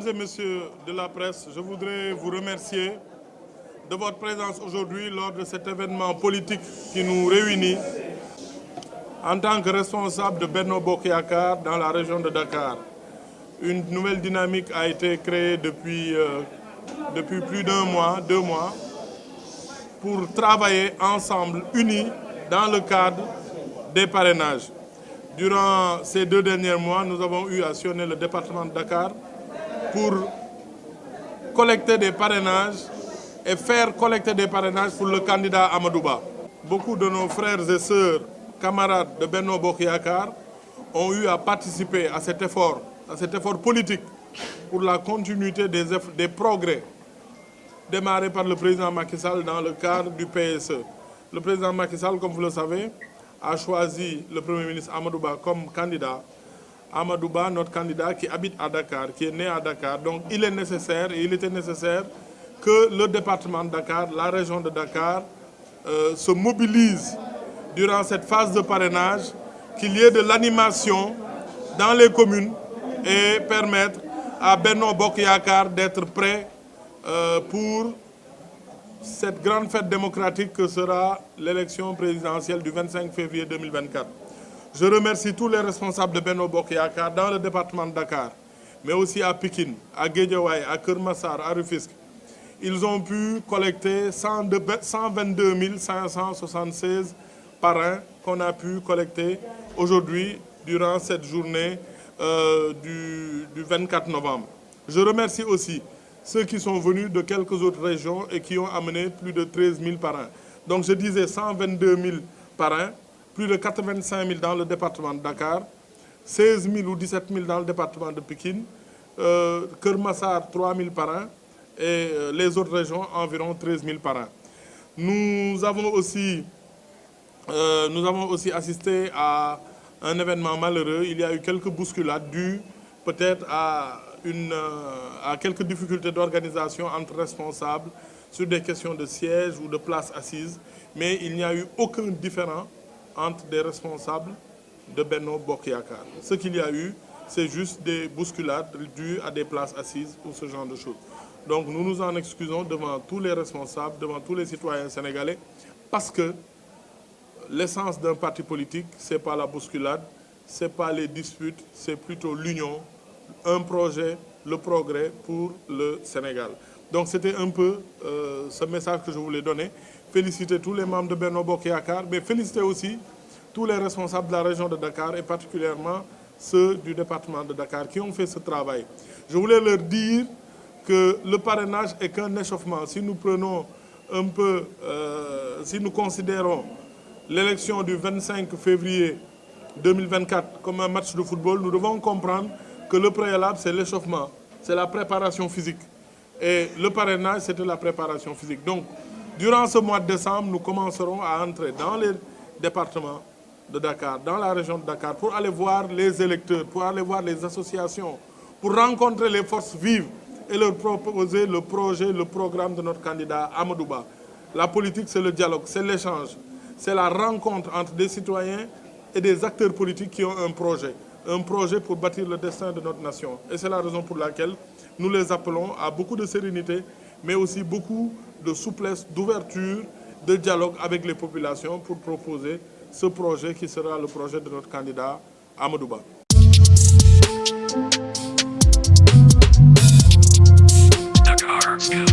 et messieurs de la presse, je voudrais vous remercier de votre présence aujourd'hui lors de cet événement politique qui nous réunit en tant que responsable de Benno Bokk Yakaar dans la région de Dakar. Une nouvelle dynamique a été créée depuis plus d'un mois, 2 mois, pour travailler ensemble, unis, dans le cadre des parrainages. Durant ces 2 derniers mois, nous avons eu à sillonner le département de Dakar pour collecter des parrainages et faire collecter des parrainages pour le candidat Amadou Ba. Beaucoup de nos frères et sœurs, camarades de Benno Bokk Yakaar, ont eu à participer à cet effort politique pour la continuité des progrès démarrés par le président Macky Sall dans le cadre du PSE. Le président Macky Sall, comme vous le savez, a choisi le Premier ministre Amadou Ba comme candidat. Amadou Ba, notre candidat qui habite à Dakar, qui est né à Dakar. Donc il était nécessaire que le département de Dakar, la région de Dakar, se mobilise durant cette phase de parrainage, qu'il y ait de l'animation dans les communes et permettre à Benno Bokk Yakaar d'être prêt pour cette grande fête démocratique que sera l'élection présidentielle du 25 février 2024. Je remercie tous les responsables de Benno Bokk Yakaar dans le département de Dakar, mais aussi à Pikine, à Guédiawaye, à Keur Massar, à Rufisque. Ils ont pu collecter 122 576 parrains qu'on a pu collecter aujourd'hui durant cette journée du 24 novembre. Je remercie aussi ceux qui sont venus de quelques autres régions et qui ont amené plus de 13 000 parrains. Donc je disais 122 000 parrains, plus de 85 000 dans le département de Dakar, 16 000 ou 17 000 dans le département de Pikine, Keur Massar 3 000 parrains et les autres régions environ 13 000 parrains. Nous avons aussi assisté à un événement malheureux. Il y a eu quelques bousculades dues peut-être à quelques difficultés d'organisation entre responsables sur des questions de sièges ou de places assises, mais il n'y a eu aucun différend entre des responsables de Benno Bokk Yakaar. Ce qu'il y a eu, c'est juste des bousculades dues à des places assises ou ce genre de choses. Donc nous nous en excusons devant tous les responsables, devant tous les citoyens sénégalais, parce que l'essence d'un parti politique, c'est pas la bousculade, c'est pas les disputes, c'est plutôt l'union, un projet, le progrès pour le Sénégal. Donc c'était un peu ce message que je voulais donner. Féliciter tous les membres de Benno Bokk Yakaar, mais féliciter aussi tous les responsables de la région de Dakar et particulièrement ceux du département de Dakar qui ont fait ce travail. Je voulais leur dire que le parrainage est qu'un échauffement. Si nous prenons un peu, si nous considérons l'élection du 25 février 2024 comme un match de football, nous devons comprendre que le préalable, c'est l'échauffement, c'est la préparation physique. Et le parrainage, c'était la préparation physique. Donc, durant ce mois de décembre, nous commencerons à entrer dans les départements de Dakar, dans la région de Dakar, pour aller voir les électeurs, pour aller voir les associations, pour rencontrer les forces vives et leur proposer le projet, le programme de notre candidat Amadou Ba. La politique, c'est le dialogue, c'est l'échange, c'est la rencontre entre des citoyens et des acteurs politiques qui ont un projet pour bâtir le destin de notre nation. Et c'est la raison pour laquelle nous les appelons à beaucoup de sérénité, mais aussi beaucoup de souplesse, d'ouverture, de dialogue avec les populations pour proposer ce projet qui sera le projet de notre candidat Amadou Ba. Dakar Scoop.